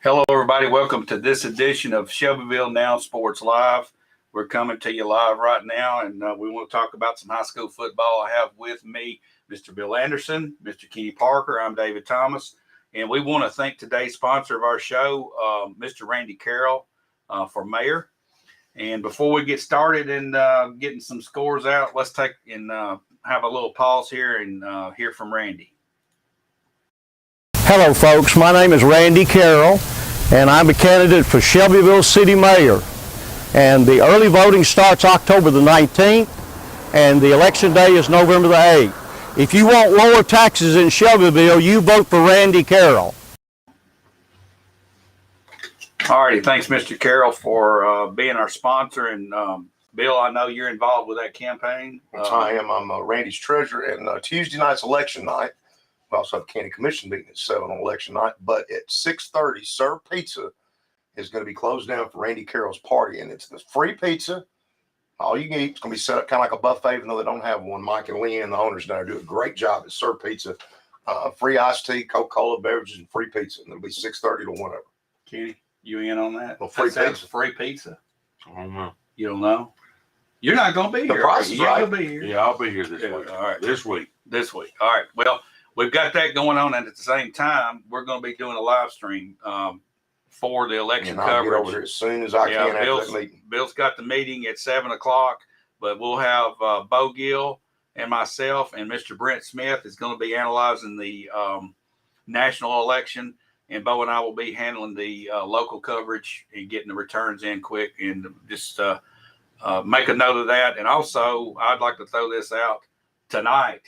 Hello, everybody. Welcome to this edition of Shelbyville Now Sports Live. We're coming to you live right now, and we want to talk about some high school football. I have with me Mr. Bill Anderson, Mr. Kenny Parker. I'm David Thomas, and we want to thank today's sponsor of our show, Mr. Randy Carroll, for mayor. And before we get started and getting some scores out, let's take and have a little pause here and hear from Randy. Hello folks, my name is Randy Carroll and I'm a candidate for Shelbyville City Mayor. And the early voting starts October the 19th and the election day is November the 8th. If you want lower taxes in Shelbyville, you vote for Randy Carroll. All righty, thanks Mr. Carroll for being our sponsor. And Bill, I know you're involved with that campaign. Yes, I am. I'm Randy's treasurer, and Tuesday night's election night. We also have a county commission meeting at 7 on election night, but at 6:30, Sir Pizza is going to be closed down for Randy Carroll's party, and it's the free pizza, all you can eat. It's going to be set up kind of like a buffet, even though they don't have one. Mike and Leanne, the owners down there, do a great job at Sir Pizza. Free iced tea, Coca-Cola beverages, and free pizza, and it'll be 6:30 to whatever. Kenny, you in on that? Well, free pizza. Free pizza. I don't know. You don't know? You're not going to be The here. price is You're right. going to be here. Yeah, I'll be here this week. All right. This week. This week. All right. Well, we've got that going on, and at the same time, we're going to be doing a live stream for the election And I'll get coverage. over there as soon as I can after that meeting. Bill's got the meeting at 7 o'clock, but we'll have Bo Gill and myself and Mr. Brent Smith is going to be analyzing the national election, and Bo and I will be handling the local coverage and getting the returns in quick, and just make a note of that. And also, I'd like to throw this out tonight.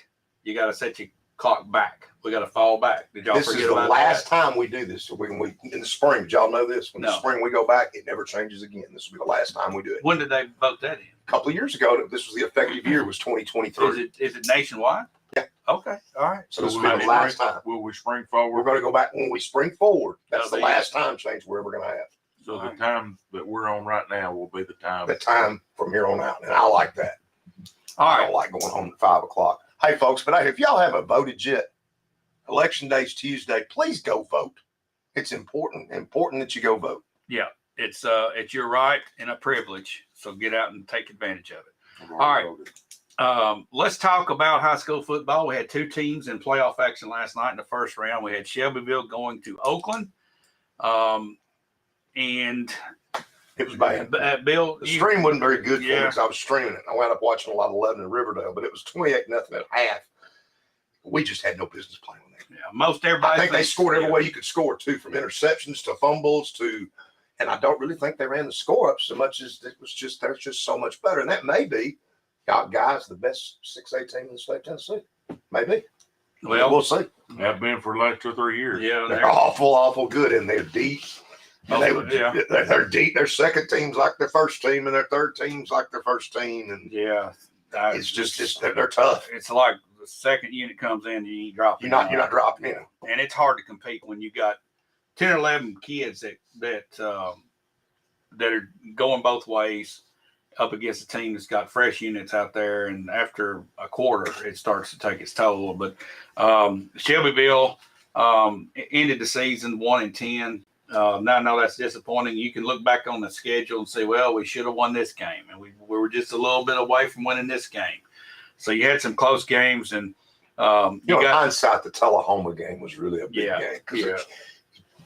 You got to set your clock back. We got to fall back. Did y'all This forget is the about last that? time we do this. So we in the spring, did y'all know this? When No. the spring we go back, it never changes again. This will be the last time we do it. When did they vote that in? A couple of years ago, this was the effective year, was 2023. Is it nationwide? Yeah. Okay. All right. So this So will be the last time. Will we spring We're forward? going to go back when we spring forward. That's That'll the be last time change we're ever going to have. So the time that we're on right now will be the time. The time from here on out. And I like that. All I right. don't like going home at 5 o'clock. Hey, folks, but hey, if y'all haven't voted yet, election day's Tuesday, please go vote. It's important that you go vote. Yeah. It's your right and a privilege. So get out and take advantage of it. I've All right. already voted. Let's talk about high school football. We had two teams in playoff action last night in the first round. We had Shelbyville going to Oakland. And It was bad. Bill, The stream wasn't very good for me Yeah. because I was streaming it. I wound up watching a lot of 11 in Riverdale, but it was 28-0 at half. We just had no business playing with them. yeah, most everybody I think they thinks- scored every yeah. way you could score, too, from interceptions to fumbles to, and I don't really think they ran the score up so much as it was just, they're just so much better. And that may be, guys, the best 6A team in the state of Tennessee. Maybe. Well, We'll see. Have been for the last 2 or 3 years. yeah, They're awful good, and they're deep. And yeah. they're deep. Their second team's like their first team, and their third team's like their first team. And yeah. it's just they're tough. It's like the second unit comes in, you ain't dropping. You're not dropping in. And it's hard to compete when you got 10 or 11 kids that are going both ways up against a team that's got fresh units out there. And after a quarter, it starts to take its toll. But Shelbyville ended the season 1-10. Now I know that's disappointing. You can look back on the schedule and say, well, we should have won this game, and we were just a little bit away from winning this game. So you had some close games, and In hindsight, the Tullahoma game was really a big game because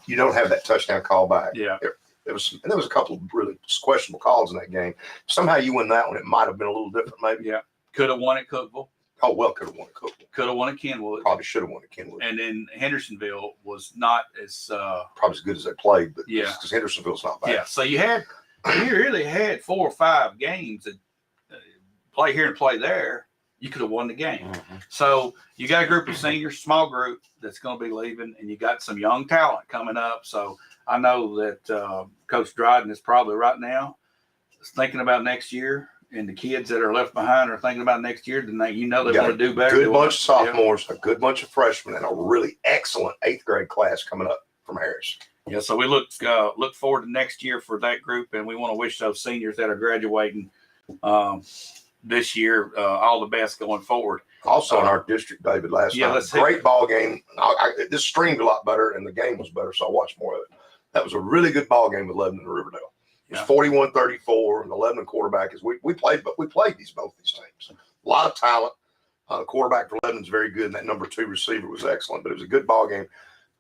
you don't have that touchdown call back. Yeah. There was a couple of really questionable calls in that game. Somehow you win that one, it might have been a little different, maybe. Yeah. Could have won at Cookeville. Oh, well, could have won at Cookeville. Could have won at Kenwood. Probably should have won at Kenwood. And then Hendersonville was not as Probably as good as they played, but Yeah. because Hendersonville's not bad. yeah. So you really had 4 or 5 games that play here and play there. You could have won the game. Mm-hmm. So you got a group of seniors, small group that's going to be leaving, and you got some young talent coming up. So I know that Coach Dryden is probably right now thinking about next year, and the kids that are left behind are thinking about next year, then they want to do better. Good bunch of sophomores, a good bunch of freshmen, and a really excellent 8th grade class coming up from Harris. Yeah, so we look forward to next year for that group, and we want to wish those seniors that are graduating this year all the best going forward. Also in our district, David, last night, great ball game. This streamed a lot better, and the game was better, so I watched more of it. That was a really good ball game with Lebanon and Riverdale. It was 41-34, and the Lebanon quarterback is we played both these teams. A lot of talent. The quarterback for Lebanon's very good, and that number 2 receiver was excellent. But it was a good ball game.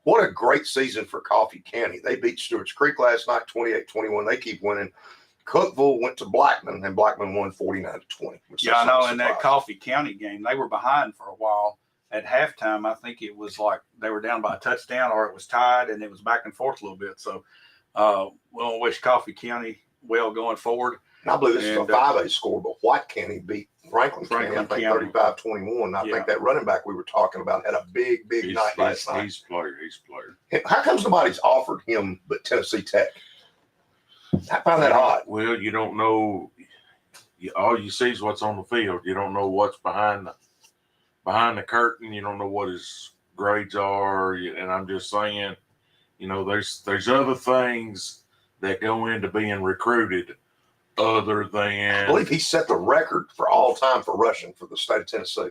What a great season for Coffee County. They beat Stewart's Creek last night, 28-21. They keep winning. Cookeville went to Blackman, and Blackman won 49-20. Yeah, I know. In that Coffee County game, they were behind for a while. At halftime, I think it was like they were down by a touchdown, or it was tied, and it was back and forth a little bit. So we'll wish Coffee County well going forward. And I believe this is a 5A score, but White County beat Franklin County, I think 35-21. I think that running back we were talking about had a big night last night. He's a player. How comes nobody's offered him but Tennessee Tech? I find that odd. Well, you don't know. All you see is what's on the field. You don't know what's behind the curtain. You don't know what his grades are. And I'm just saying, there's other things that go into being recruited other than. I believe he set the record for all time for rushing for the state of Tennessee.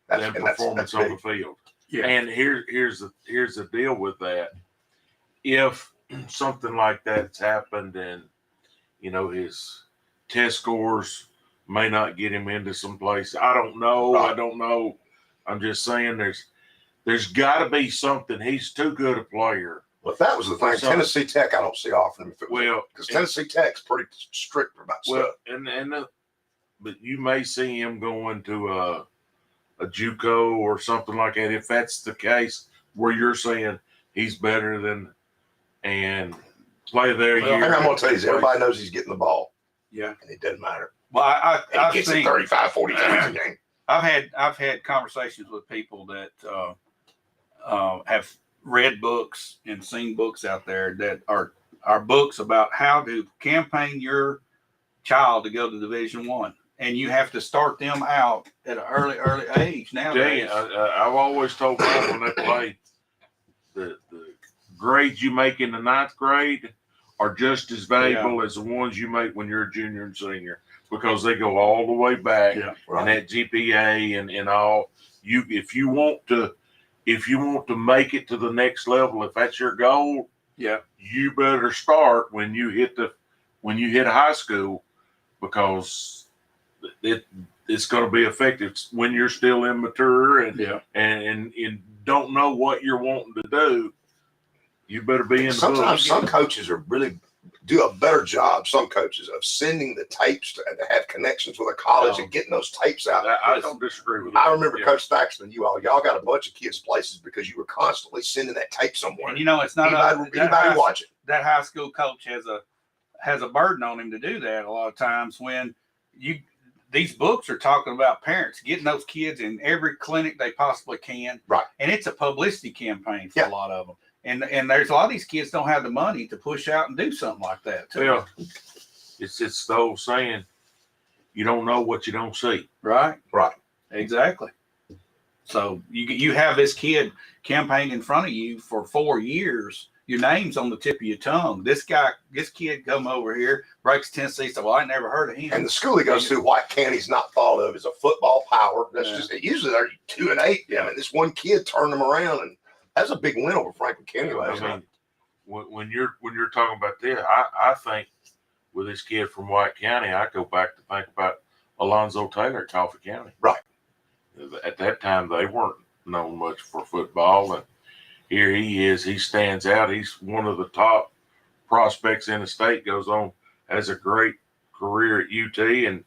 That's performance on the field. Yeah. And here's the deal with that. If something like that's happened and his test scores may not get him into some place, I don't know. Right. I don't know. I'm just saying there's got to be something. He's too good a player. Well, if that was the thing, Tennessee Tech, I don't see offering him. Because Tennessee Tech's pretty strict about stuff. But you may see him going to a JUCO or something like that. If that's the case, where you're saying he's better than and play there. And I'm going to tell you, everybody knows he's getting the ball. Yeah, and it doesn't matter. Well, I've gets it 35, 40 times a game. I've had conversations with people that have read books and seen books out there that are books about how to campaign your child to go to Division I, and you have to start them out at an early age nowadays. I've always told people when they play, the grades you make in the 9th grade are just as valuable as the ones you make when you're a junior and senior, because they go all the way back and that GPA and all. If you want to make it to the next level, if that's your goal, you better start when you hit high school, because it's going to be effective when you're still immature and don't know what you're wanting to do. You better be in. Sometimes some coaches do a better job. Some coaches of sending the tapes to have connections with a college and getting those tapes out. I don't disagree with that. I remember Coach Thaxton. Y'all got a bunch of kids places because you were constantly sending that tape somewhere. And it's not anybody watch it. That high school coach has a burden on him to do that a lot of times when these books are talking about parents getting those kids in every clinic they possibly can. Right. And it's a publicity campaign for a lot of them. And there's a lot of these kids don't have the money to push out and do something like that too. Yeah. It's the old saying, you don't know what you don't see. Right. Right. Exactly. So you have this kid campaign in front of you for 4 years. Your name's on the tip of your tongue. This kid come over here, breaks Tennessee. So, well, I never heard of him. And the school he goes to, White County's not thought of as a football power. That's just usually they're 2-8. Yeah. And this one kid turned them around, and that's a big win over Franklin County last night. When you're talking about this, I think with this kid from White County, I go back to think about Alonzo Taylor at Coffee County. Right. At that time, they weren't known much for football, and here he is. He stands out. He's one of the top prospects in the state. Goes on, has a great career at UT, and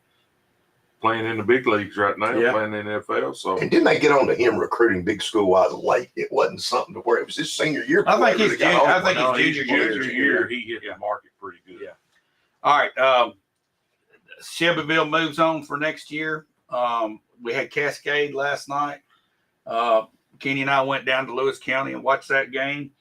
playing in the big leagues right now, playing in the NFL. So, and didn't they get on to him recruiting big school wise late? It wasn't something to where it was his senior year. I think his junior year he hit the market pretty good. Yeah. All right. Shelbyville moves on for next year. We had Cascade last night. Kenny and I went down to Lewis County and watched that game.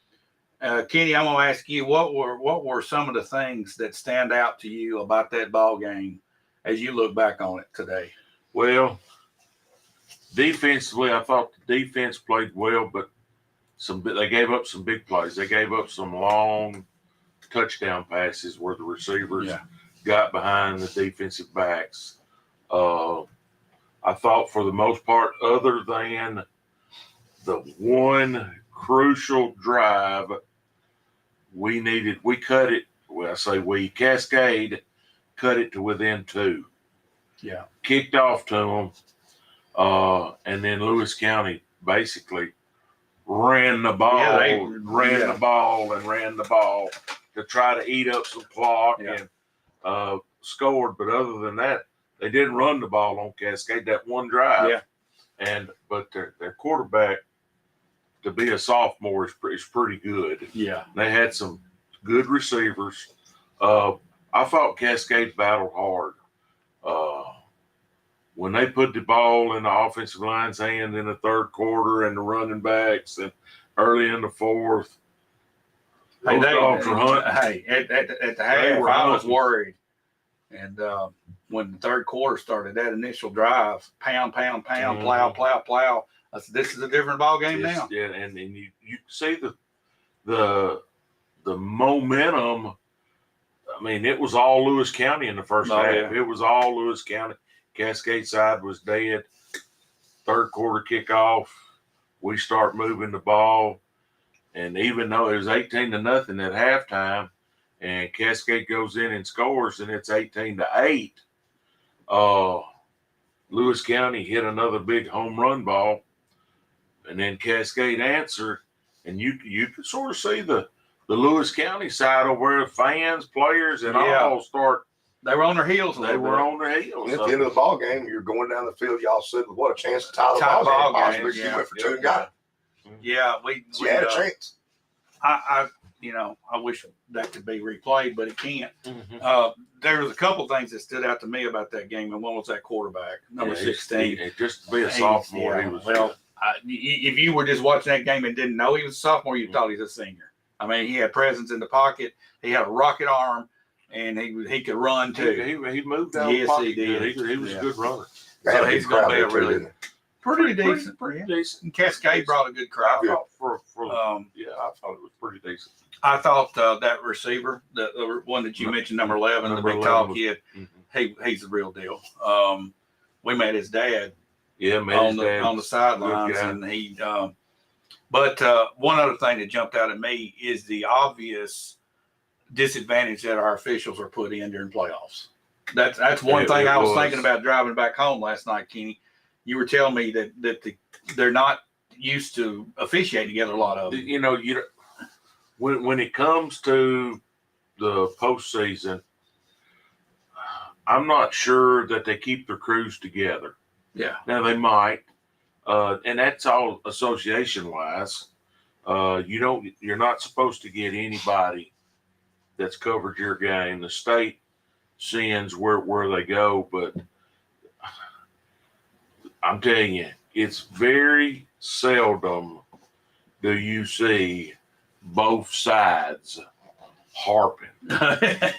Kenny, I'm gonna ask you what were some of the things that stand out to you about that ball game as you look back on it today? Well, defensively, I thought the defense played well, but they gave up some big plays. They gave up some long touchdown passes where the receivers got behind the defensive backs. I thought for the most part, other than the one crucial drive we cut it. Well, I say Cascade cut it to within 2. Yeah. Kicked off to them. And then Lewis County basically ran the ball, ran the ball to try to eat up some clock and scored. But other than that, they didn't run the ball on Cascade that one drive. Yeah. But their quarterback, to be a sophomore, is pretty good. Yeah. They had some good receivers. I thought Cascade battled hard. When they put the ball in the offensive line's hand in the third quarter and the running backs and early in the fourth, Hey, dogs were hunting. Hey, at the half, I was worried. And when the third quarter started, that initial drive, pound, plow. I said, this is a different ball game now. Yeah, and you see the momentum. I mean, it was all Lewis County in the first half. Yeah. It was all Lewis County. Cascade side was dead. Third quarter kickoff, we start moving the ball. And even though it was 18-0 at halftime, and Cascade goes in and scores, and it's 18-8, Lewis County hit another big home run ball, and then Cascade answered, and you could sort of see the Lewis County side of where fans, players, and all start. They were on their heels. They were on their heels. And at the end of the ball game, you're going down the field. Y'all said, "What a chance to tie the ball game!" Possibly, you went for 2 and got it. Yeah, we had a chance. I wish that could be replayed, but it can't. Mm-hmm. There was a couple things that stood out to me about that game, and one was that quarterback, number 16. Just to be a sophomore, he was. Well, if you were just watching that game and didn't know he was a sophomore, you thought he was a senior. I mean, he had presence in the pocket. He had a rocket arm, and he could run too. He moved down the pocket. He did. He was a good runner. So he's going to be a really pretty decent. Pretty decent. And Cascade brought a good crowd. I thought I thought it was pretty decent. I thought that receiver, the one that you mentioned, number 11, the big tall kid, he's the real deal. We met his dad. On the sidelines, and he. But one other thing that jumped out at me is the obvious disadvantage that our officials are put in during playoffs. That's one thing I was thinking about driving back home last night, Kenny. You were telling me that they're not used to officiating together, a lot of them. When it comes to the postseason, I'm not sure that they keep their crews together. Yeah. Now they might, and that's all association wise. You're not supposed to get anybody that's covered your game. The state sends where they go, but I'm telling you, it's very seldom do you see both sides harping.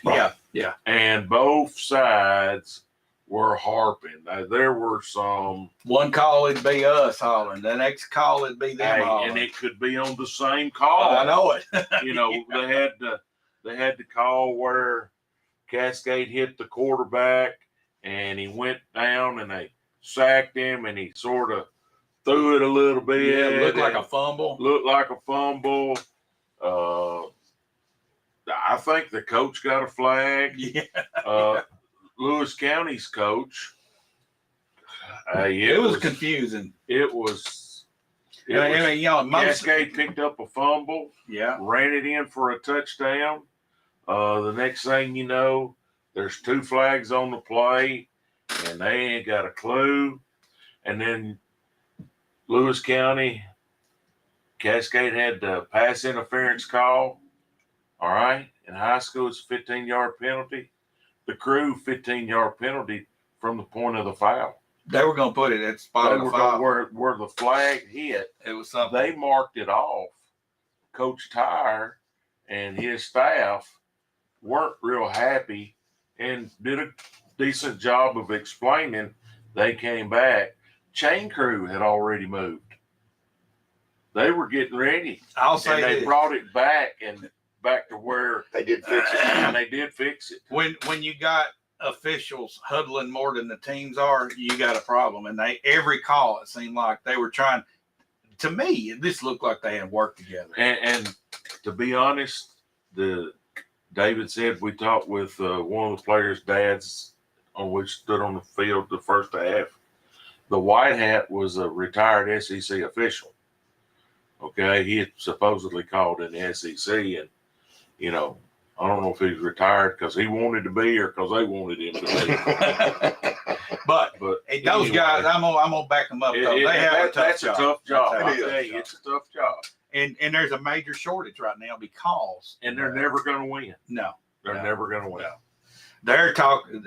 Yeah. And both sides were harping. There were some. One call would be us hollering. The next call would be them hollering. And it could be on the same call. I know it. They had to call where Cascade hit the quarterback and he went down and they sacked him and he sort of threw it a little bit. Yeah, it looked like a fumble. I think the coach got a flag. Yeah. Lewis County's coach. It was confusing. Cascade picked up a fumble. Yeah. Ran it in for a touchdown. The next thing you know, there's 2 flags on the play, and they ain't got a clue. And then Lewis County, Cascade had the pass interference call. All right. In high school, it's a 15-yard penalty. The crew 15-yard penalty from the point of the foul. They were going to put it at the spot of the foul. Where the flag hit. It was something. They marked it off Coach Tyre and his staff weren't real happy and did a decent job of explaining. They came back. Chain crew had already moved. They were getting ready. I'll say and they this. brought it back and back to where They did fix it. and they did fix it. When you got officials huddling more than the teams are, you got a problem. And every call, it seemed like they were trying. To me, this looked like they had worked together. And to be honest, David said we talked with one of the players' dads on which stood on the field the first half. The white hat was a retired SEC official. Okay, he had supposedly called in the SEC, and I don't know if he's retired because he wanted to be or because they wanted him to be. but But those guys, I'm gonna back them up. Though. They have a tough job. A tough job. That's I tell you, it's a tough job. And there's a major shortage right now because And they're never going to win. No, They're never going to win. No. They're talking.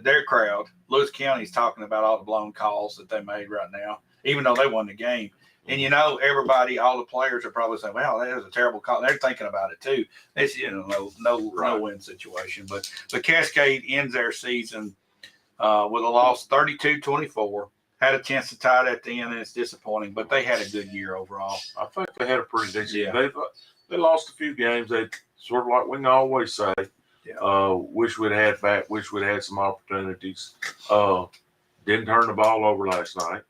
Their crowd, Lewis County's talking about all the blown calls that they made right now, even though they won the game. And everybody, all the players are probably saying, "Well, that was a terrible call." They're thinking about it too. It's no win situation. But the Cascade ends their season with a loss, 32-24. Had a chance to tie it at the end, and it's disappointing. But they had a good year overall. I think they had a pretty decent. Yeah. They lost a few games. They sort of like we can always say. Yeah. Wish we'd had back. Wish we'd had some opportunities. Didn't turn the ball over last night.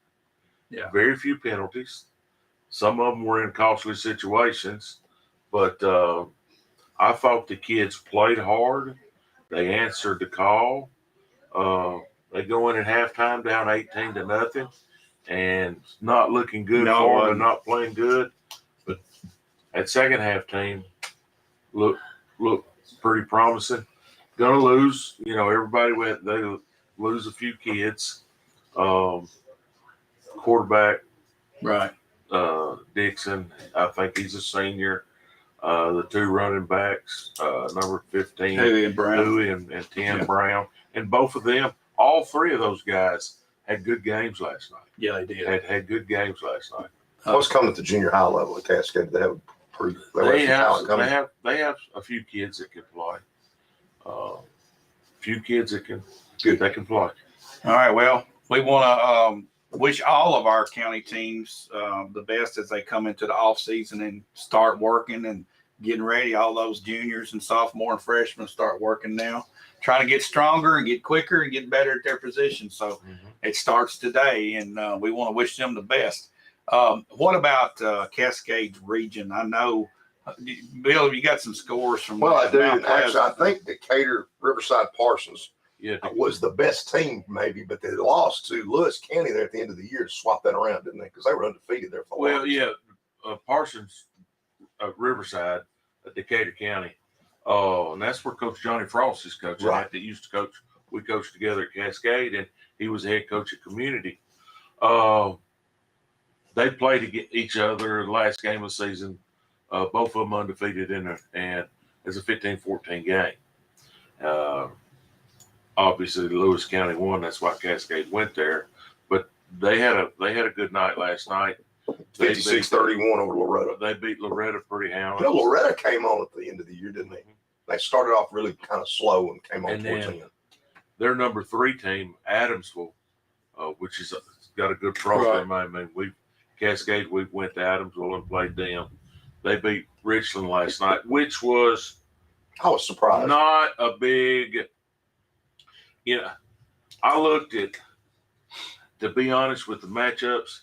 Yeah. Very few penalties. Some of them were in costly situations, but I thought the kids played hard. They answered the call. They go in at halftime down 18-0, and not looking good for them and not playing good. But that second half team looked pretty promising. Gonna lose, everybody they lose a few kids. Quarterback, Right. Dixon, I think he's a senior. The two running backs, number 15, Huey and Brown. Huey and 10 Brown, and both of them, all three of those guys had good games last night. Yeah, they did. Had good games last night. What's coming at the junior high level at Cascade? They have pretty. They have a few kids that can play. Few kids that can play. All right. Well, we want to wish all of our county teams the best as they come into the off season and start working and getting ready. All those juniors and sophomore and freshmen start working now, trying to get stronger and get quicker and get better at their position. So it starts today, and we want to wish them the best. What about Cascades region? I know, Bill, you got some scores from. Well, I do. Mount Actually, I Pleasant. think Decatur, Riverside, Parsons Yeah, was the best team, maybe, but they lost to Lewis County there at the end of the year to swap that around, didn't they? Because they were undefeated there for a while. well, yeah. Parsons, Riverside, Decatur County. And that's where Coach Johnny Frost is coaching. Right. That used to coach. We coached together at Cascade, and he was the head coach at Community. They played each other the last game of the season. Both of them undefeated and it's a 15-14 game. Obviously, Lewis County won. That's why Cascade went there. But they had a good night last night. 56-31 over Loretta. They beat Loretta pretty handily. Loretta came on at the end of the year, didn't they? They started off really kind of slow and came on And towards then- the end. Their number 3 team, Adamsville, which is got a good program. I mean, Cascade, we went to Adamsville and played them. They beat Richland last night, which was I was surprised. not a big. I looked at. To be honest with the matchups,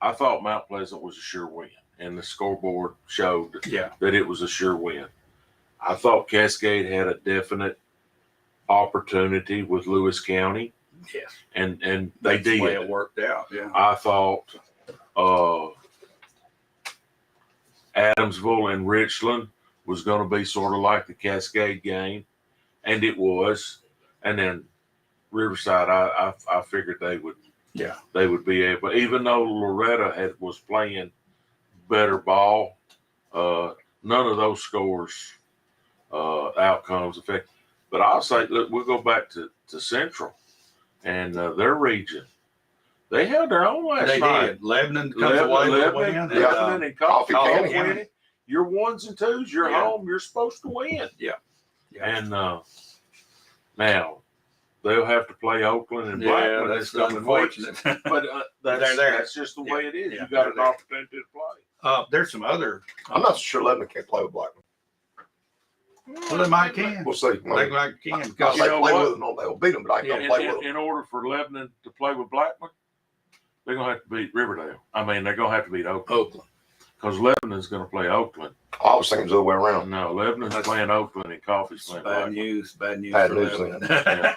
I thought Mount Pleasant was a sure win, and the scoreboard showed that it was a sure win. I thought Cascade had a definite opportunity with Lewis County. Yes. And they That's did. the way it worked out. Yeah. I thought Adamsville and Richland was going to be sort of like the Cascade game, and it was. And then Riverside, I figured they would be able, even though Loretta was playing better ball, none of those scores, outcomes affect. But I'll say, look, we'll go back to Central and their region. They held their own last night. They did. Lebanon comes away with a win. Lebanon and Coffee Coffee County County. winning. You're ones and twos. You're Yeah. home. You're supposed to win. Yeah. And now they'll have to play Oakland and Blackman that's this coming week. unfortunate. But They're there. that's just the way it is. Yeah, You got an they're there. opportunity to play. There's some other. I'm not sure Lebanon can't play with Blackman. Well, they might can. We'll see. They like can If because they You know play what? with them, they'll beat them, but I Yeah, can't play with them. In order for Lebanon to play with Blackman, they're gonna have to beat Riverdale. I mean, they're gonna have to beat Oakland Oakland. because Lebanon's gonna play Oakland. I was thinking it was the other way around. No, Lebanon's playing Oakland and Coffee's It's playing bad Blackman. news. Bad news Bad for news, Lebanon. Yeah.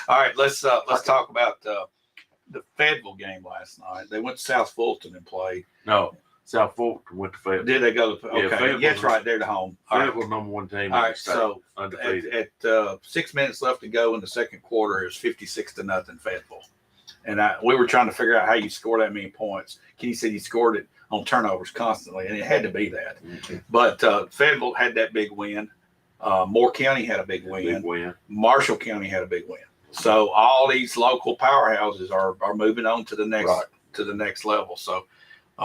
All right, let's talk about the Fayetteville game last night. They went to South Fulton and played. No, South Fulton went to Fayetteville. Did they go to? Okay, Fayetteville that's was- right. They're the home. All right. Fayetteville number one team. All in right. the state, So undefeated. at 6 minutes left to go in the second quarter, it was 56-0 Fayetteville, and we were trying to figure out how you score that many points. Kenny said he scored it on turnovers constantly, and it had to be that. Mhm. But Fayetteville had that big win. Moore County had a big win. Big win. Marshall County had a big win. So all these local powerhouses are moving on to the next Right. to the next level. So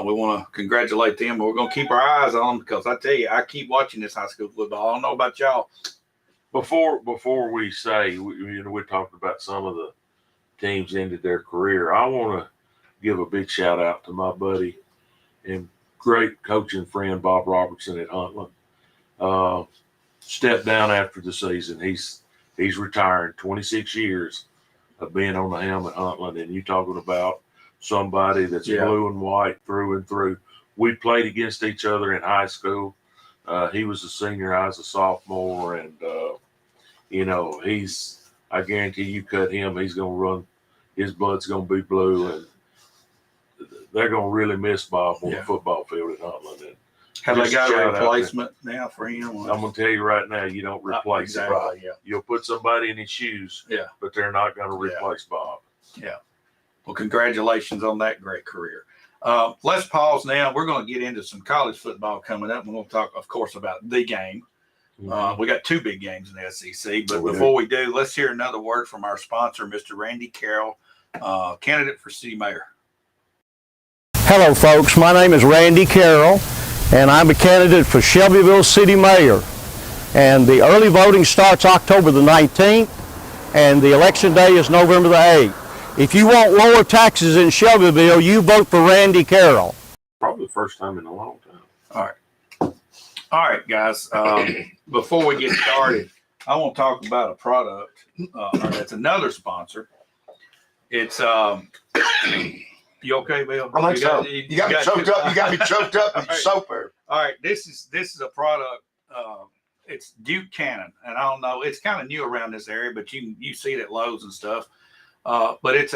we want to congratulate them. We're going to keep our eyes on them because I tell you, I keep watching this high school football. I don't know about y'all. Before we say, we're talking about some of the teams ended their career. I want to give a big shout out to my buddy and great coaching friend Bob Robertson at Huntland. Stepped down after the season. He's retired 26 years of being on the helm at Huntland, and you talking about somebody that's Yeah. blue and white through and through. We played against each other in high school. He was a senior, I was a sophomore, and I guarantee you cut him, he's gonna run, his blood's gonna be blue, and they're gonna really miss Bob on Yeah. the football field at Huntland. And Have they Just got shout a out there. replacement now for him? I'm gonna tell you right now, you don't replace exactly. Bob. Yeah. You'll put somebody in his shoes, Yeah. but they're not gonna Yeah. replace Bob. Well, congratulations on that great career. Let's pause now. We're going to get into some college football coming up. We're going to talk, of course, about the game. We got two big games in the SEC, but We do. before we do, let's hear another word from our sponsor, Mr. Randy Carroll, candidate for city mayor. Hello, folks. My name is Randy Carroll, and I'm a candidate for Shelbyville City Mayor. And the early voting starts October the 19th, and the election day is November the 8th. If you want lower taxes in Shelbyville, you vote for Randy Carroll. Probably the first time in a long time. All right, guys. Before we get started, I want to talk about a product. It's another sponsor. It's you okay, Bill? I think so. You got me choked up. You got me choked up with your All right. soap there. All right, this is a product. It's Duke Cannon, and I don't know. It's kind of new around this area, but you see it at Lowe's and stuff. But it's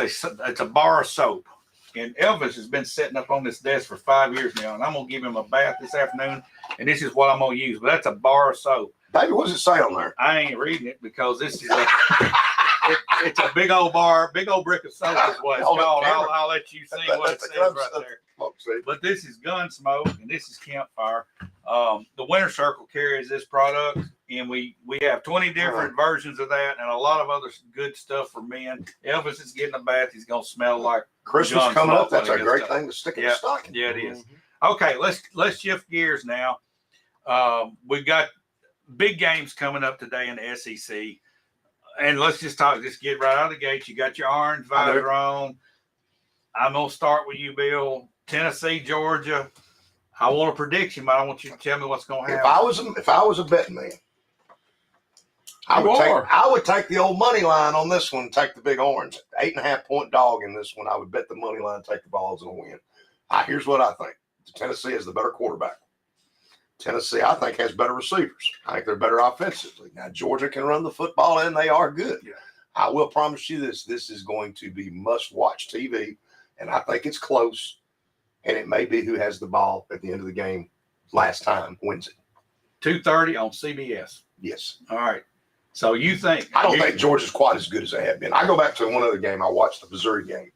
a bar of soap, and Elvis has been sitting up on this desk for 5 years now, and I'm gonna give him a bath this afternoon, and this is what I'm gonna use. But that's a bar of soap. Baby, what does it say on there? I ain't reading it because this is it's a big old brick of soap is what it's Hold up, called. camera. I'll let you see what it That's says right there. Look, see. But this is Gunsmoke and this is Campfire. The Winter Circle carries this product, and we have 20 different versions of that and a lot of other good stuff for men. Elvis is getting a bath. He's gonna smell like Christmas John's coming up. not That's a gonna get great stuff. thing to stick in Yeah. the stocking. Yeah, it is. Okay, let's shift gears now. We've got big games coming up today in the SEC. And let's just get right out of the gate. You got your orange I know. visor on. I'm going to start with you, Bill. Tennessee, Georgia. I want a prediction, but I want you to tell me what's going to If happen. I was a betting man, I would take the old money line on this one, take the big orange. 8.5 point dog in this one. I would bet the money line, take the balls and win. Here's what I think. Tennessee is the better quarterback. Tennessee, I think, has better receivers. I think they're better offensively. Now, Georgia can run the football, and they are good. Yeah. I will promise you this. This is going to be must-watch TV, and I think it's close, and it may be who has the ball at the end of the game last time wins it. 2:30 on CBS. Yes. All right. So you think. I don't think Georgia's quite as good as they have been. I go back to one other game. I watched the Missouri game.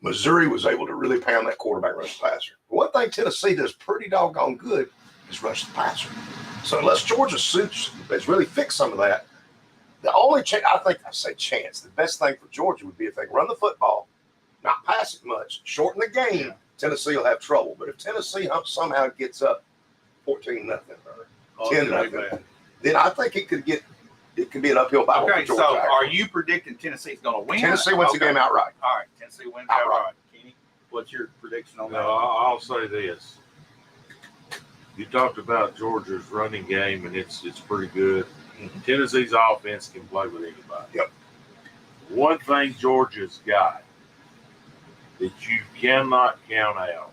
Missouri was able to really pound that quarterback rush passer. One thing Tennessee does pretty doggone good is rush the passer. So unless Georgia has really fixed some of that, the only chance, the best thing for Georgia would be if they run the football, not pass it much, shorten the game, Tennessee will have trouble. But if Tennessee somehow gets up 14-0 or Oh, 10-0. really bad. Then I think it could be an uphill battle Okay, for Georgia. so actually. are you predicting Tennessee's going to win? Tennessee wins the Okay. game outright. All right, Tennessee wins Outright. outright. Kenny, what's your prediction on Now, that? I'll say this. You talked about Georgia's running game, and it's pretty good. Mhm. Tennessee's offense can play with anybody. Yep. One thing Georgia's got that you cannot count out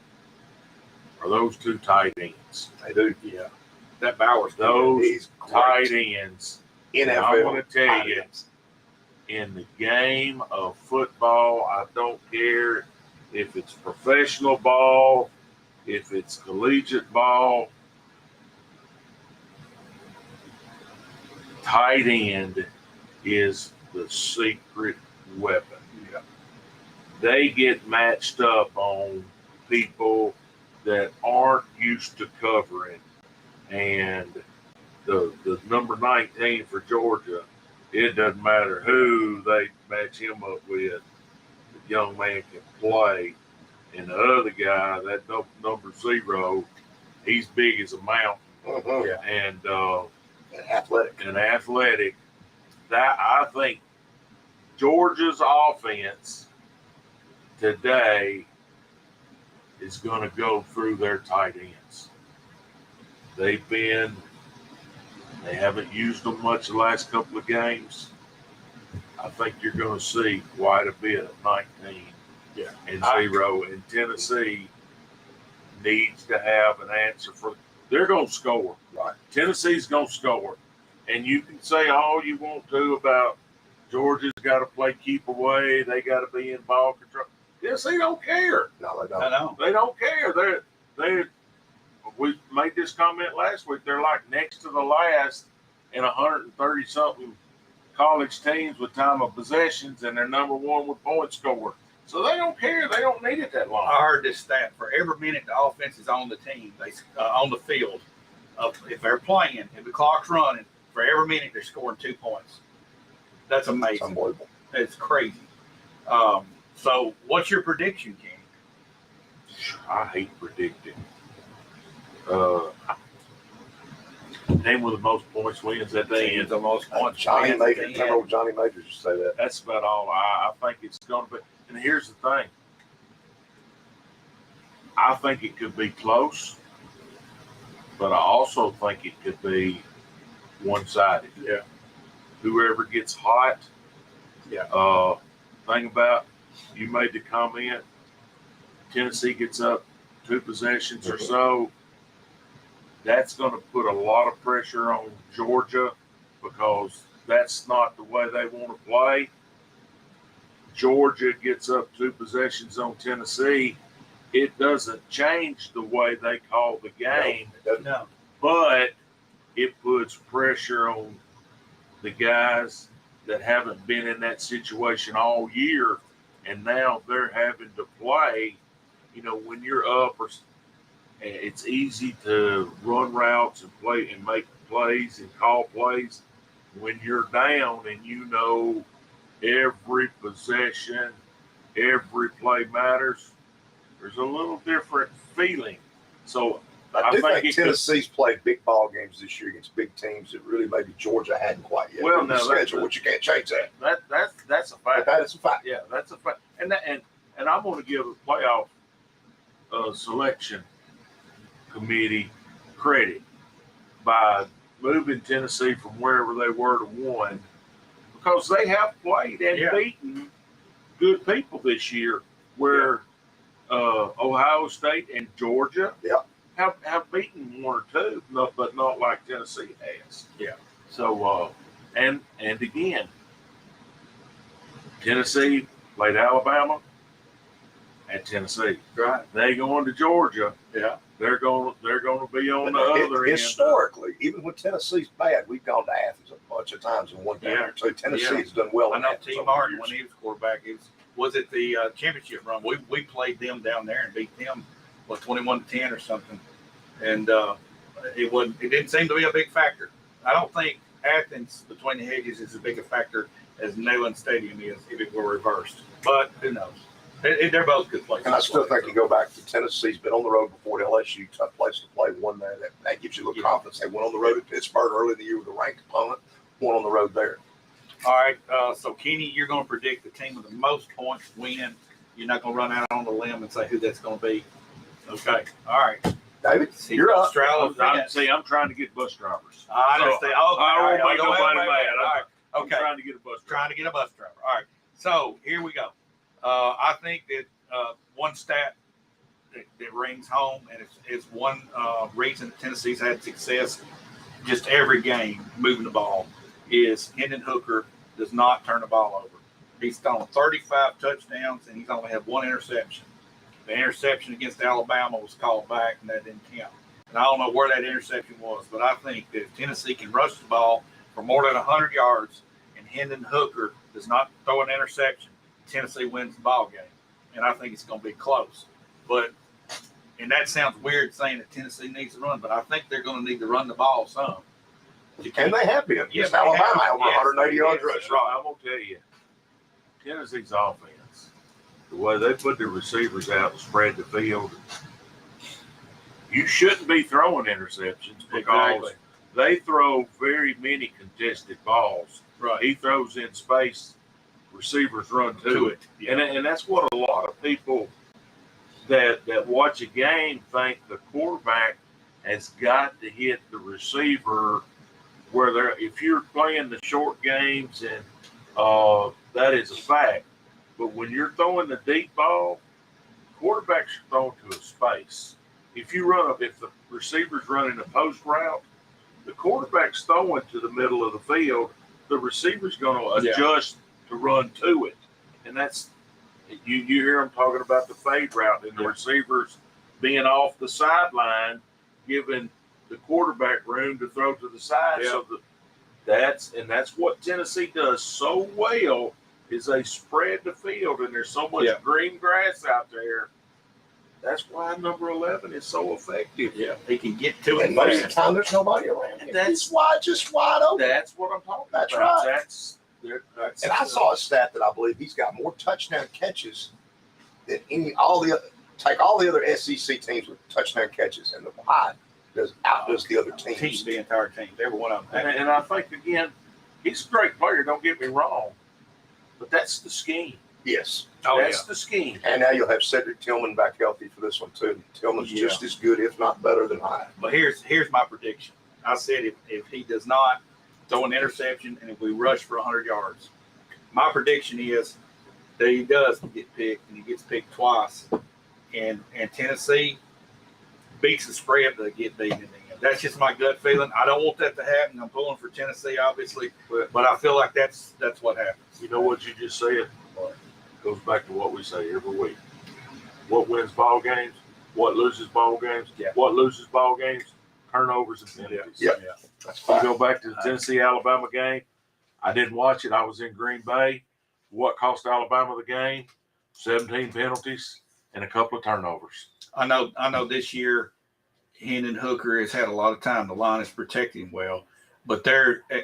are those two tight ends. They do. Yeah, that Bowers. Those He's tight great. ends. NFL. I'm going to tell tight you, ends. in the game of football, I don't care if it's professional ball, if it's collegiate ball, tight end is the secret weapon. Yeah. They get matched up on people that aren't used to covering. And the number 19 for Georgia, it doesn't matter who they match him up with, the young man can play. And the other guy, that number 0, he's big as a mountain. Mhm. Yeah. And Athletic. that I think Georgia's offense today is going to go through their tight ends. They haven't used them much the last couple of games. I think you're going to see quite a bit of 19 and 0. And Tennessee needs to have an answer for. They're going to score. Right. Tennessee's going to score. And you can say all you want to about Georgia's got to play keep away. They got to be in ball control. Tennessee don't care. No, they I don't. know. They don't care. We made this comment last week. They're like next to the last in 130 something college teams with time of possessions, and they're number 1 with points scored. So they don't care. They don't need it that long. I heard this stat: for every minute the offense is on the team, they on the field, if they're playing, if the clock's running, for every minute they're scoring 2 points. That's It's amazing. unbelievable. It's crazy. So, what's your prediction, Kenny? I hate predicting. Name with the most points wins that day. Teams the most points. Johnny wins Majors. at the end. Remember Johnny Majors used to say that. That's about all. I think it's going to be. And here's the thing. I think it could be close, but I also think it could be one-sided. Yeah. Whoever gets hot. Yeah. Thing about, you made the comment, Tennessee gets up 2 possessions or so. That's going to put a lot of pressure on Georgia because that's not the way they want to play. Georgia gets up 2 possessions on Tennessee. It doesn't change the way they call the game, No. but it puts pressure on the guys that haven't been in that situation all year, and now they're having to play. You know, when you're up, it's easy to run routes and play and make plays and call plays. When you're down and you know every possession, every play matters, there's a little different feeling. So I do think think it could- Tennessee's played big ball games this year against big teams that really maybe Georgia hadn't quite yet. Well, In the no, schedule, which you can't change that. that's a But fact. that is a fact. Yeah, that's a fact. And I'm going to give the playoff selection committee credit by moving Tennessee from wherever they were to 1, because they have played and beaten good people this year, where Ohio State and Georgia have beaten 1 or 2, but not like Tennessee has. Yeah. So and again, Tennessee played Alabama at Tennessee. Right. They going to Georgia. Yeah. They're going to be on the But other end. historically, even when Tennessee's bad, we've gone to Athens a bunch of times in one game Yeah. or two. Tennessee Yeah. has done well. I in know Athens T. over Martin, the when years. he was quarterback, was it the championship run? We played them down there and beat them, 21-10 or something. And it didn't seem to be a big factor. I don't think Athens between the hedges is as big a factor as Neyland Stadium is if it were reversed. But who knows? They're both good places. And I still think you go back to Tennessee's been on the road before at LSU, tough place to play, won there. That gives you a little confidence. They went on the road at Pittsburgh early in the year with a ranked opponent, won on the road there. All right, so Kenny, you're going to predict the team with the most points win. You're not going to run out on the limb and say who that's going to be. Okay, all right. David, you're up. I'm trying to get bus drivers. I understand. I don't make nobody mad. All right. I'm Okay. trying to get a bus driver. Trying to get a bus driver. All right. So here we go. I think that one stat that rings home, and it's one reason Tennessee's had success just every game moving the ball, is Hendon Hooker does not turn the ball over. He's thrown 35 touchdowns, and he's only had one interception. The interception against Alabama was called back, and that didn't count. And I don't know where that interception was, but I think that if Tennessee can rush the ball for more than 100 yards and Hendon Hooker does not throw an interception, Tennessee wins the ball game. And I think it's going to be close. And that sounds weird saying that Tennessee needs to run, but I think they're going to need to run the ball some. And they have been. Yes, Alabama have. over 180 yards Yes, rush. Right, I'm gonna tell you, Tennessee's offense, the way they put the receivers out and spread the field, you shouldn't be throwing interceptions because they throw very many contested balls. Right. He throws in space, receivers run to it. Yeah. And that's what a lot of people that watch a game think the quarterback has got to hit the receiver where if you're playing the short games, and that is a fact. But when you're throwing the deep ball, quarterbacks are thrown to a space. If the receiver's running a post route, the quarterback's throwing to the middle of the field, the receiver's going to adjust to run to it. And that's, you hear them talking about the fade route and the receivers being off the sideline, giving the quarterback room to throw to the side. Yeah. So that's what Tennessee does so well, is they spread the field, and there's so much green grass out there. That's why number 11 is so effective. Yeah, he can get to it. And most of the time, there's nobody around him. It's just wide open. That's what I'm talking That's about. right. That's And I saw a stat that I believe he's got more touchdown catches than all the other SEC teams with touchdown catches, and the High outdoes the other teams. The entire team, every one of them. And I think, again, he's a great player, don't get me wrong, but that's the scheme. Yes. That's the scheme. And now you'll have Cedric Tillman back healthy for this one too. Tillman's just as good, if not better, than High. But here's my prediction. I said if he does not throw an interception and if we rush for 100 yards, my prediction is that he does get picked, and he gets picked twice, and Tennessee beats the spread to get beaten in the end. That's just my gut feeling. I don't want that to happen. I'm pulling for Tennessee, obviously, but I feel like that's what happens. You know what you just said? Goes back to what we say every week. What wins ball games? What loses ball games? Yeah. What loses ball games? Turnovers and penalties. Yeah. That's fine. You go back to the Tennessee-Alabama game. I didn't watch it. I was in Green Bay. What cost Alabama the game? 17 penalties and a couple of turnovers. I know this year Hendon Hooker has had a lot of time. The line is protecting him well. But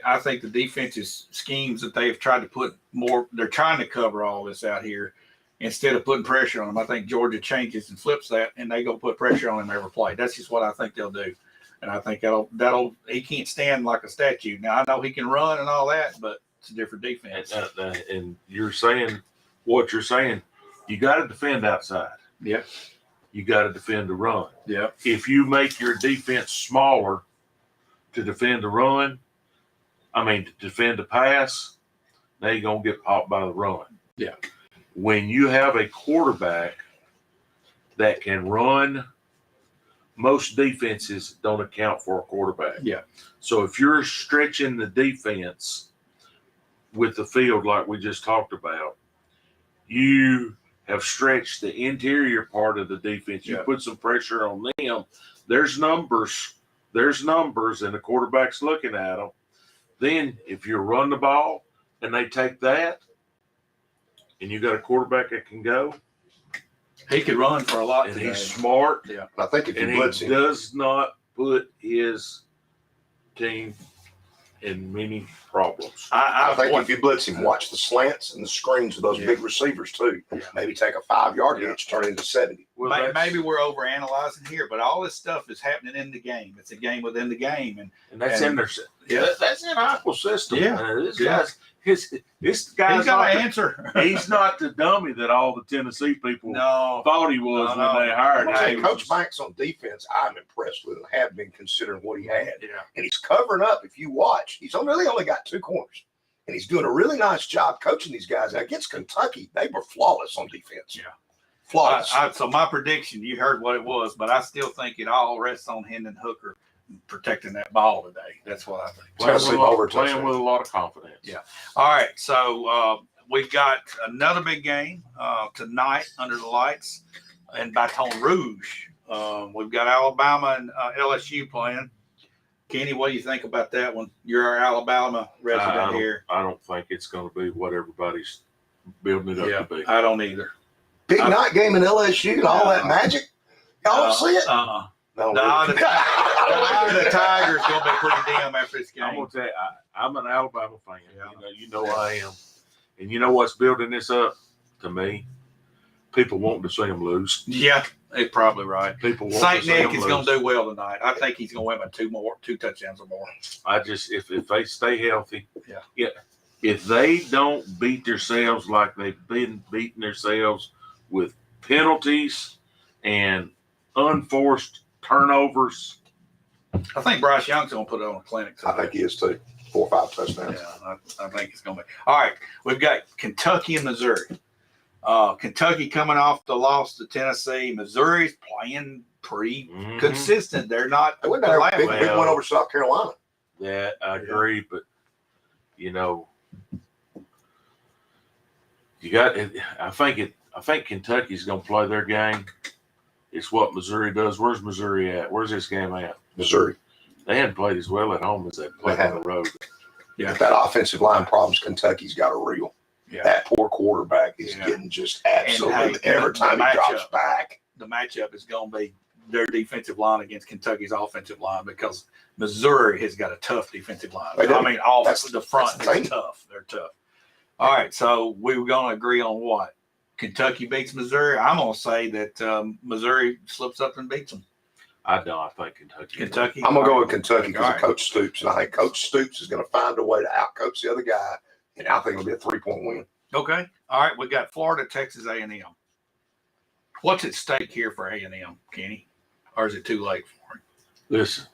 I think the defensive schemes that they've tried to put more, they're trying to cover all this out here instead of putting pressure on them. I think Georgia changes and flips that, and they go put pressure on him every play. That's just what I think they'll do. And I think that'll he can't stand like a statue. Now, I know he can run and all that, but it's a different defense. And you're saying what you're saying. You got to defend outside. Yeah. You got to defend the run. Yeah. If you make your defense smaller to defend the run, to defend the pass, now you're going to get popped by the run. Yeah. When you have a quarterback that can run, most defenses don't account for a quarterback. Yeah. So if you're stretching the defense with the field like we just talked about, you have stretched the interior part of the defense. You put some pressure on them. There's numbers, and the quarterback's looking at them. Then if you run the ball and they take that, and you got a quarterback that can go, he could run for a lot and today. he's smart. Yeah. I think if And you blitz he him, does not put his team in many problems. I think if you blitz him, watch the slants and the screens of those big receivers too. Yeah. Maybe take a 5-yard hitch, turn it into 70. Well, Maybe we're over analyzing here, but all this stuff is happening in the game. It's a game within the game, and that's in their that's in Apple's system. Yeah. This guy's this guy's he's got not an the, answer. he's not the dummy that all the Tennessee people thought he was No. when they hired him. Hey, Coach Banks on defense, I'm impressed with him. Have been considering what he had, Yeah. and he's covering up. If you watch, he's only got 2 corners, and he's doing a really nice job coaching these guys. And against Kentucky, they were flawless on defense. Yeah. Flawless. So my prediction, you heard what it was, but I still think it all rests on Hendon Hooker protecting that ball today. That's what I think. Playing with a lot of confidence. Yeah. All right. So we've got another big game tonight under the lights in Baton Rouge. We've got Alabama and LSU playing. Kenny, what do you think about that one? You're our Alabama resident here. I don't think it's going to be what everybody's building it up to be. I don't either. Big night game in LSU and all that magic. Y'all don't see it? No, the Tigers going to be pretty dim after this game. I'm going to tell you, I'm an Alabama fan. Yeah. You know I am. And you know what's building this up to me? People wanting to see them lose. Yeah, they're probably right. People want St. to see them Nick is lose. going to do well tonight. I think he's going to win by 2 touchdowns or more. I just, if they stay healthy, yeah. If they don't beat themselves like they've been beating themselves with penalties and unforced turnovers. I think Bryce Young's going to put it on a clinic today. I think he is too. 4 or 5 touchdowns. Yeah, I think it's going to be. All right, we've got Kentucky and Missouri. Kentucky coming off the loss to Tennessee. Missouri's playing pretty consistent. They're not. They went there, big win over South Carolina. Yeah, I agree, but you know, you got. I think Kentucky's going to play their game. It's what Missouri does. Where's Missouri at? Where's this game at? Missouri. They hadn't played as well at home as they played on the road. Yeah, if that offensive line problems Kentucky's got a real. Yeah. That poor quarterback is getting just absolutely every time he drops back. The matchup is going to be their defensive line against Kentucky's offensive line because Missouri has got a tough defensive line. I mean, the front is tough. They're tough. All right, so we were going to agree on what? Kentucky beats Missouri. I'm going to say that Missouri slips up and beats them. I think Kentucky. I'm going to go with Kentucky because of Coach Stoops. And I think Coach Stoops is going to find a way to outcoach the other guy. And I think it'll be a 3-point win. Okay. All right. We got Florida, Texas A&M. What's at stake here for A&M, Kenny? Or is it too late for him? Listen,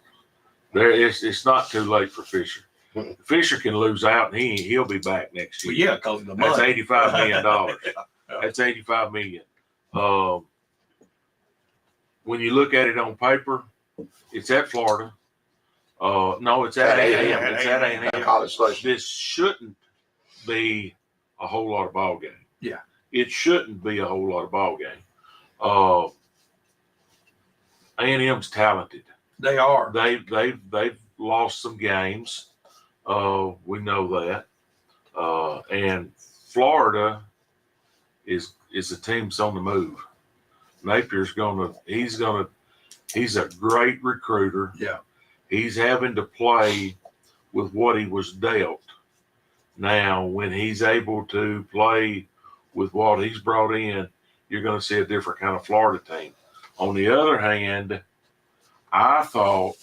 it's not too late for Fisher. Fisher can lose out, and he'll be back next year. Well, yeah, because of the money. That's $85 million. That's $85 million. When you look at it on paper, it's at Florida. No, it's at A&M. It's at A&M. College Station. This shouldn't be a whole lot of ball game. Yeah, it shouldn't be a whole lot of ball game. A&M's talented. They are. They've lost some games. We know that. And Florida is a team that's on the move. Napier's he's a great recruiter. Yeah. He's having to play with what he was dealt. Now, when he's able to play with what he's brought in, you're going to see a different kind of Florida team. On the other hand, I thought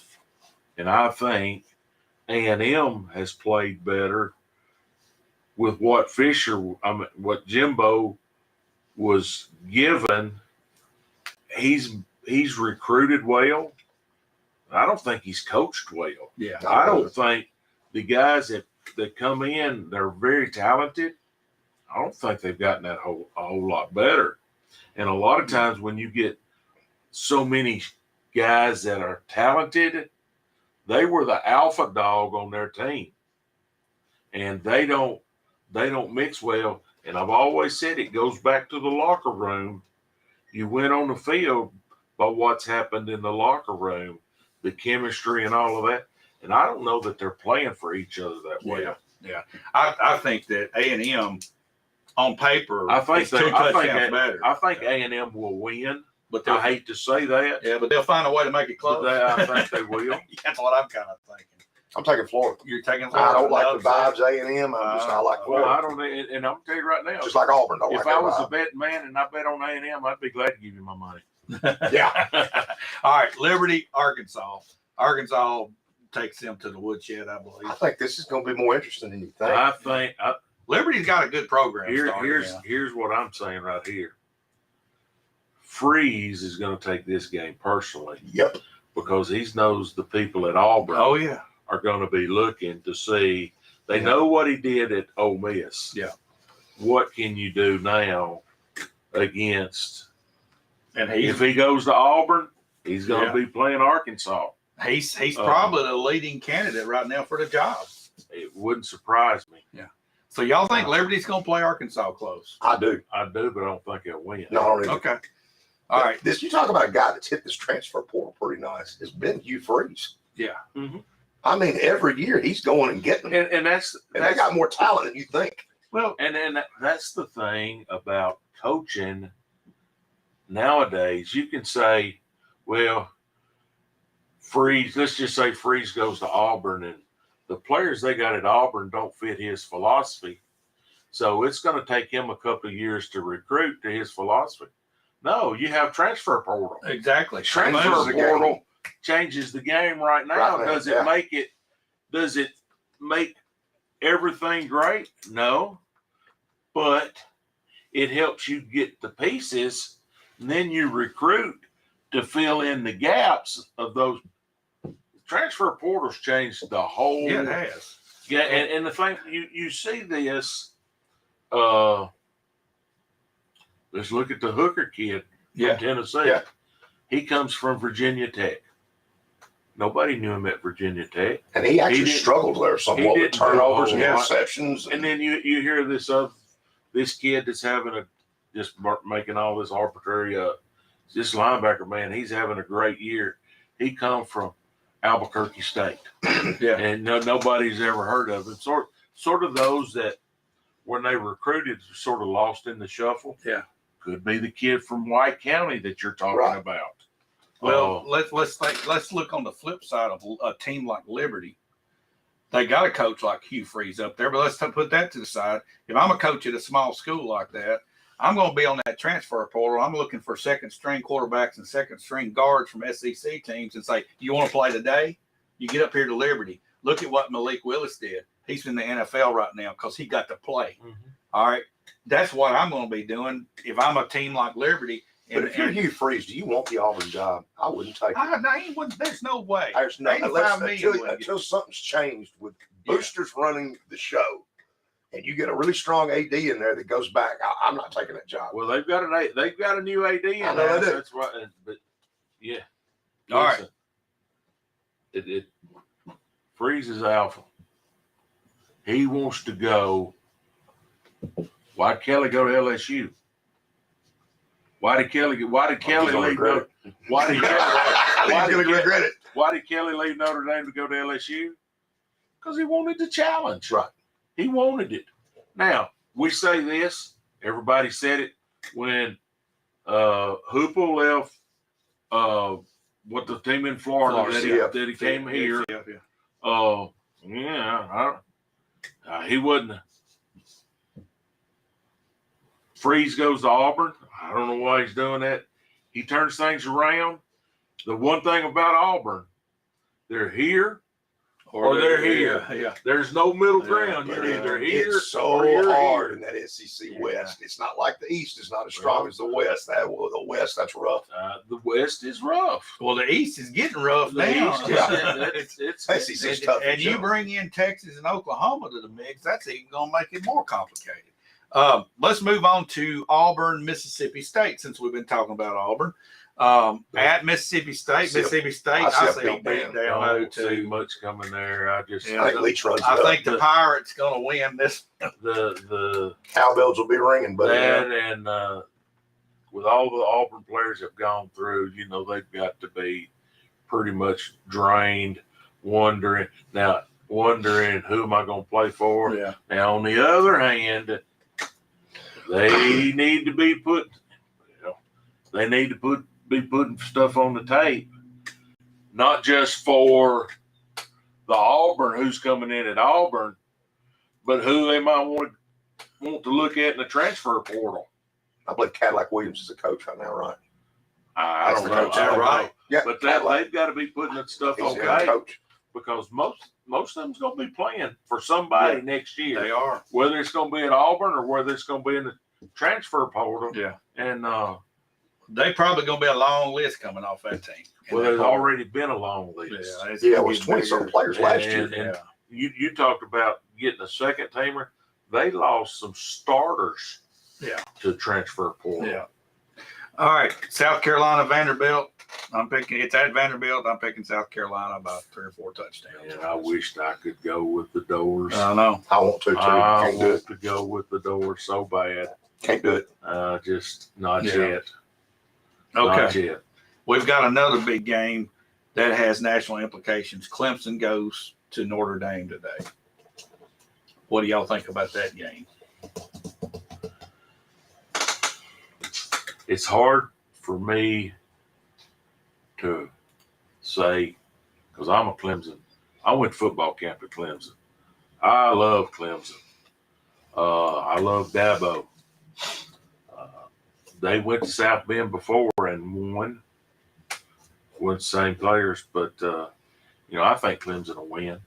and I think A&M has played better with what what Jimbo was given. He's recruited well. I don't think he's coached well. Yeah, I don't think the guys that come in, they're very talented. I don't think they've gotten a whole lot better. And a lot of times when you get so many guys that are talented, they were the alpha dog on their team. And they don't mix well. And I've always said it goes back to the locker room. You went on the field by what's happened in the locker room, the chemistry and all of that. And I don't know that they're playing for each other that way. Yeah. I think that A&M on paper is two touchdowns better. I think A&M will win, but I hate to say that. Yeah, but they'll find a way to make it close. But I think they will. That's what I'm kind of thinking. I'm taking Florida. You're taking I Florida. don't like the upset? vibes A&M. I like Well, Florida. I don't, and I'm gonna tell you right now, Just like Auburn. Don't if like I that was a vibe. betting man and I bet on A&M, I'd be glad to give you my money. Yeah. All right, Liberty, Arkansas. Arkansas takes them to the woodshed, I believe. I think this is going to be more interesting than you think. I think Liberty's got a good program. here's what I'm saying right here. Freeze is going to take this game personally Yep. because he knows the people at Auburn Oh yeah. are going to be looking to see. They know what he did at Ole Miss. Yeah. What can you do now against? And If he goes to Auburn, he's going to Yeah. be playing Arkansas. he's probably the leading candidate right now for the job. It wouldn't surprise me. So y'all think Liberty's going to play Arkansas close? I do. I do, but I don't think he'll win. No, I don't either. Okay. All right. This you talk about a guy that's hit this transfer portal pretty nice. It's been Hugh Freeze. Yeah. Mm-hmm. I mean, every year he's going and getting them. And that's And they got more talent than you think. Well, and that's the thing about coaching nowadays. You can say, well, Freeze, let's just say Freeze goes to Auburn and the players they got at Auburn don't fit his philosophy. So it's going to take him a couple of years to recruit to his philosophy. No, you have transfer portal. exactly. Transfer Changes the portal game. changes the game right now. Right now, Does it make everything great? No. But it helps you get the pieces, and then you recruit to fill in the gaps of those. Transfer portals changed the whole. Yeah, it has. Yeah, and the thing you see this. Let's look at the Hooker kid from Tennessee. Yeah. He comes from Virginia Tech. Nobody knew him at Virginia Tech. And he actually didn't- struggled there somewhat he with didn't turnovers and do a whole interceptions. And then you hear this kid that's having just making all this arbitrary this linebacker, man, he's having a great year. He come from Albuquerque State. Yeah. And nobody's ever heard of him. Sort of those that when they recruited sort of lost in the shuffle. Yeah. Could be the kid from White County that you're talking Right. about. Well, let's look on the flip side of a team like Liberty. They got a coach like Hugh Freeze up there, but let's put that to the side. If I'm a coach at a small school like that, I'm going to be on that transfer portal. I'm looking for second string quarterbacks and second string guards from SEC teams and say, you want to play today? You get up here to Liberty. Look at what Malik Willis did. He's in the NFL right now because he got to play. Mm-hmm. All right. That's what I'm going to be doing if I'm a team like Liberty. But if you're Hugh Freeze, do you want the Auburn job? I wouldn't take it. There's no way. There's no, 85 million until something's changed with boosters running the show, and you get a really strong AD in there that goes back. I'm not taking that job. Well, they've got a new AD in I know there. they do. That's right. But yeah. All right. It freezes alpha. He wants to go. Why'd Kelly go to LSU? Why did Kelly leave? Why did Why did regret it? Why did Kelly leave Notre Dame to go to LSU? Because he wanted the challenge. Right. He wanted it. Now, we say this, everybody said it when Hoople left the team in Florida that he came here. He wasn't. Freeze goes to Auburn. I don't know why he's doing that. He turns things around. The one thing about Auburn, they're here or they're here. Yeah. There's no middle ground. You're either here It's so or you're hard here. in that SEC West. It's not like the East is not as strong as the West. The West, that's rough. The West is rough. Well, the East is getting rough The now. East, it's SEC's tough. And you bring in Texas and Oklahoma to the mix, that's even going to make it more complicated. Let's move on to Auburn, Mississippi State, since we've been talking about Auburn. At Mississippi State, I see a big big down I don't see 0-2. much coming there. I think Leach runs it I up. think the Pirates going to win this. the Cowbells will be ringing, but that and with all the Auburn players have gone through, they've got to be pretty much drained, wondering who am I going to play for. Yeah. Now on the other hand, they need to be be putting stuff on the tape, not just for the Auburn who's coming in at Auburn, but who they might want to look at in the transfer portal. I believe Cadillac Williams is a coach right now, right? I That's don't the know. coach, I don't right? know. Yeah, But Cadillac. they've got to be putting that stuff He's on the head tape coach. because most of them's going to be playing for somebody next year. They are. Whether it's going to be at Auburn or whether it's going to be in the transfer portal. Yeah. And They probably going to be a long list coming off that team. well, there's already been a long list. Yeah, it was 20-something players last year. And you talked about getting a second teamer. They lost some starters. Yeah. To transfer portal. Yeah. All right, South Carolina, Vanderbilt. It's at Vanderbilt. I'm picking South Carolina by 3 or 4 touchdowns. And I wished I could go with the Doors. I know. I want to, too. I Can't do want it. to go with the Doors so bad. Can't do it. Just not Yeah. yet. Okay. Not yet. We've got another big game that has national implications. Clemson goes to Notre Dame today. What do y'all think about that game? It's hard for me to say because I'm a Clemson. I went to football camp at Clemson. I love Clemson. I love Dabo. They went to South Bend before and won. Weren't the same players, but I think Clemson will win.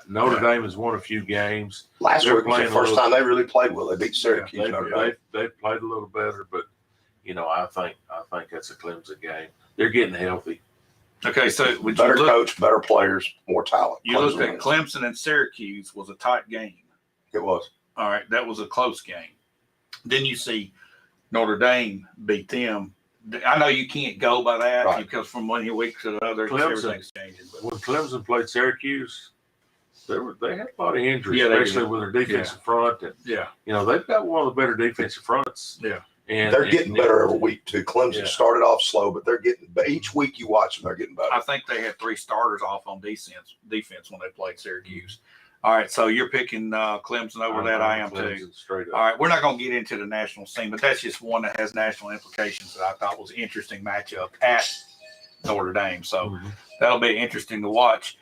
Notre Dame has won a few games. Last They're week was the playing first a little- time they really played well. They beat Syracuse. Notre Dame. They've played a little better, but I think that's a Clemson game. They're getting healthy. Okay, so would Better you look, coach, better players, more talent. you looked Clemson at wins. Clemson and Syracuse was a tight game. It was. All right, that was a close game. Then you see Notre Dame beat them. I know you can't go by that Right. because from one week to the other, Clemson. everything's changing. But When Clemson played Syracuse, they had a lot of injuries, Yeah, they especially did. with their defensive front. And yeah, they've got one of the better defensive fronts. Yeah. And They're getting better every week, too. Clemson Yeah. started off slow, but they're getting – each week you watch them, they're getting better. I think they had 3 starters off on defense when they played Syracuse. All right, so you're picking Clemson over that. I am too. Clemson straight up. All right, we're not going to get into the national scene, but that's just one that has national implications that I thought was an interesting matchup at Notre Dame. So Mhm. that'll be interesting to watch.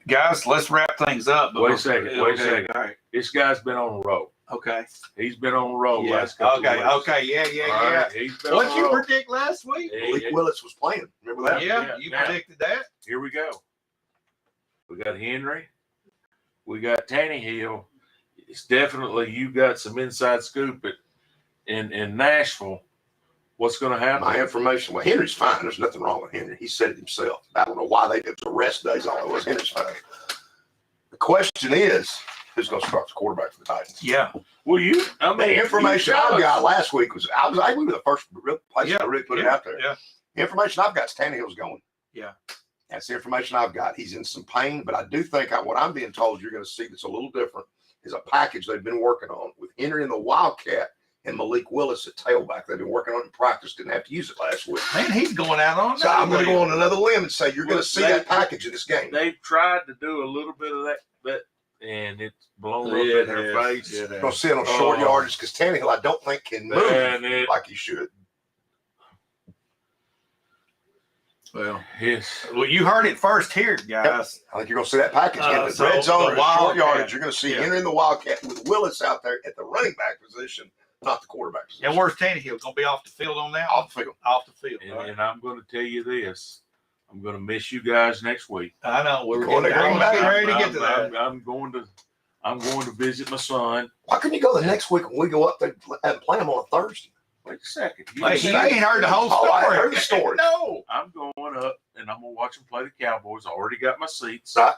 Guys, let's wrap things up. Wait a second. All right. This guy's been on the road. Okay. He's been on the road Yeah. last couple Okay. of weeks. Okay. Yeah. All Yeah. right, he's been What'd on you the road. predict last week? Malik Willis was playing. Remember that? Yeah. You Now- predicted that. Here we go. We got Henry. We got Tannehill. It's definitely you got some inside scoop in Nashville. What's going to happen? My information. Well, Henry's fine. There's nothing wrong with Henry. He said it himself. I don't know why they did the rest days. All it was Henry's fine. The question is, who's going to start the quarterback for the Titans? Yeah. Well, The information I got last week was we were the first real place Yeah, to really put it out there. Yeah. The information I've got is Tannehill's going. Yeah. That's the information I've got. He's in some pain, but I do think what I'm being told you're going to see that's a little different is a package they've been working on with Henry in the Wildcat and Malik Willis at tailback. They've been working on it in practice. Didn't have to use it last week. Man, he's going out on So I'm going to another go on another limb and say you're going Well, to see they- that package in this game. They've tried to do a little bit of that, and it's blown up Yeah, in their it face. has. Yeah, it You're going has. to see it on short Oh. yardage because Tannehill, I don't think, can move And it, like he should. Well, yes. well, you heard it first here, guys. I think you're going to see that package in the So red zone the or short Wildcat, yardage. You're going to see yeah. Henry in the Wildcat with Willis out there at the running back position, not the quarterback position. And where's Tannehill? Going to be off the field on that? Off the field. Off the field. And, All right. and I'm going to tell you this. I'm going to miss you guys next week. I know. We're Going to Green Bay? ready to get to that. I'm going to visit my son. Why couldn't you go the next week when we go up there and play them on a Thursday? Wait a second. Hey, you ain't heard the whole Oh, story. I heard the story. No. I'm going up and I'm going to watch them play the Cowboys. I already got my seats. Right.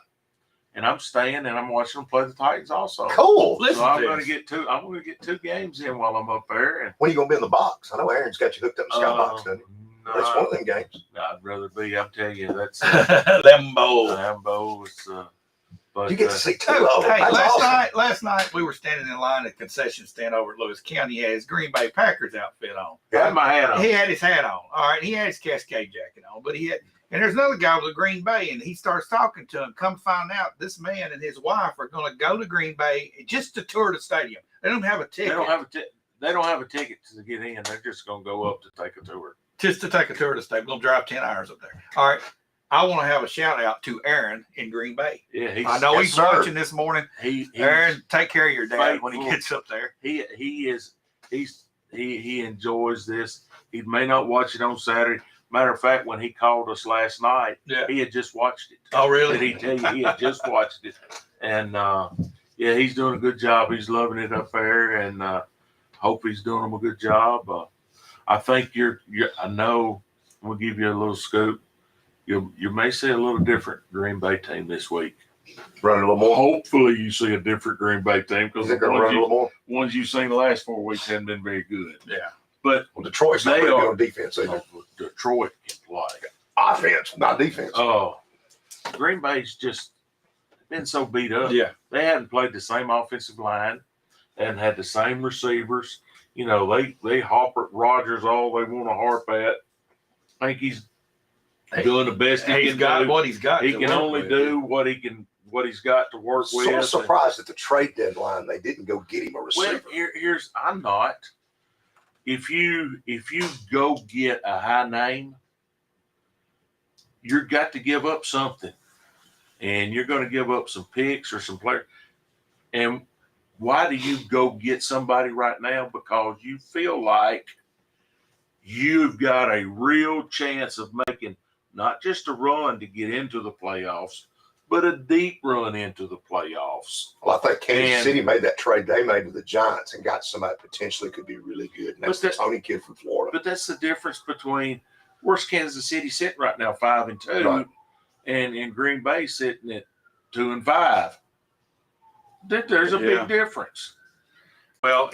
And I'm staying and I'm watching them play the Titans also. Cool. Listen So I'm to going to this. get I'm going to get 2 games in while I'm up there. And When are you going to be in the box? I know Aaron's got you hooked up in the skybox, doesn't he? no, That's one of them games. I'd rather be. I'm telling you, that's Limbo. Lambeau. But You get to see 2 of them. Hey, That's awesome. last night we were standing in line at the concession stand over at Lewis County. He had his Green Bay Packers outfit on. I had my hat on. He had his hat on. All right. He had his Cascade jacket on, but and there's another guy with a Green Bay, and he starts talking to him. Come find out this man and his wife are going to go to Green Bay just to tour the stadium. They don't have a They ticket. don't have a ticket to get in. They're just going to go up to take a tour. Just to take a tour of the stadium. We're going to drive 10 hours up there. All right. I want to have a shout out to Aaron in Green Bay. Yeah, I know yes, he's sir. watching this morning. he's Aaron, take care of your dad when he faithful. gets up there. He enjoys this. He may not watch it on Saturday. Matter of fact, when he called us last night, Yeah. he had just watched it. Oh, really? Did he tell you he had just watched it? And yeah, he's doing a good job. He's loving it up there, and hope he's doing him a good job. I think I know. We'll give you a little scoop. You may see a little different Green Bay team this week. Running a little more. Hopefully, you see a different Green Bay team because They're the going to run a little more. ones you've seen the last 4 weeks haven't been very good. Yeah. But Well, Detroit's not They very good are- on defense either. Detroit can play. Offense, not defense. Oh, Green Bay's just been so beat up. Yeah. They hadn't played the same offensive line and had the same receivers. You know, they harp at Rodgers all they want to harp at. I think he's doing the best he He's can got do. what he's got. He to can work only with. do what he's got to work with. So I'm surprised at the trade deadline they didn't go get him a Well, receiver. here's I'm not. If you go get a high name, you've got to give up something, and you're going to give up some picks or some players. And why do you go get somebody right now? Because you feel like you've got a real chance of making not just a run to get into the playoffs, but a deep run into the playoffs. Well, I think Kansas And- City made that trade they made with the Giants and got somebody that potentially could be really good. And that's the But Tony kid from Florida. But that's the difference between where's Kansas City sitting right now, 5-2, Right. and Green Bay sitting at 2-5. There's a Yeah. big difference. Well,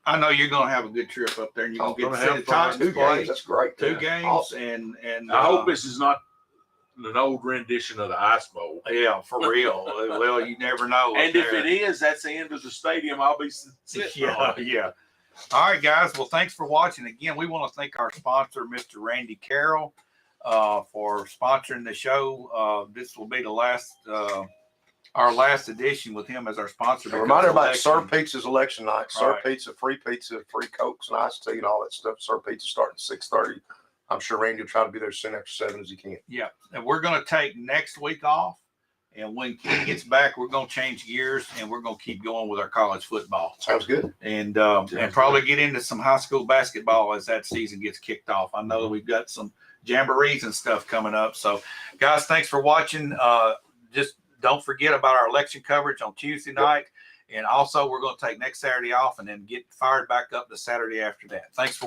I know you're going to have a good trip up there, and you're Oh, going to gonna get to have see the fun. Titans 2 play. games, that's great. 2 Yeah. games, Awesome. and I hope this is not an old rendition of the Ice Bowl. yeah, for real. Well, you never know. And if there. it is, that's the end of the stadium. I'll be sitting Yeah, on. yeah. All right, guys. Well, thanks for watching. Again, we want to thank our sponsor, Mr. Randy Carroll, for sponsoring the show. This will be the last, our last edition with him as our sponsor. And remind everybody, because Sir election- Pizza's election night. All Sir right. Pizza, free Cokes and iced tea and all that stuff. Sir Pizza starting at 6:30. I'm sure Randy will try to be there as soon after 7 as he can. Yeah, and we're going to take next week off. And when Kenny gets back, we're going to change gears and we're going to keep going with our college football. Sounds good. And probably get into some high school basketball as that season gets kicked off. I know we've got some jamborees and stuff coming up. So, guys, thanks for watching. Just don't forget about our election coverage on Tuesday night. And also, we're going to take next Saturday off and then get fired back up the Saturday after that. Thanks for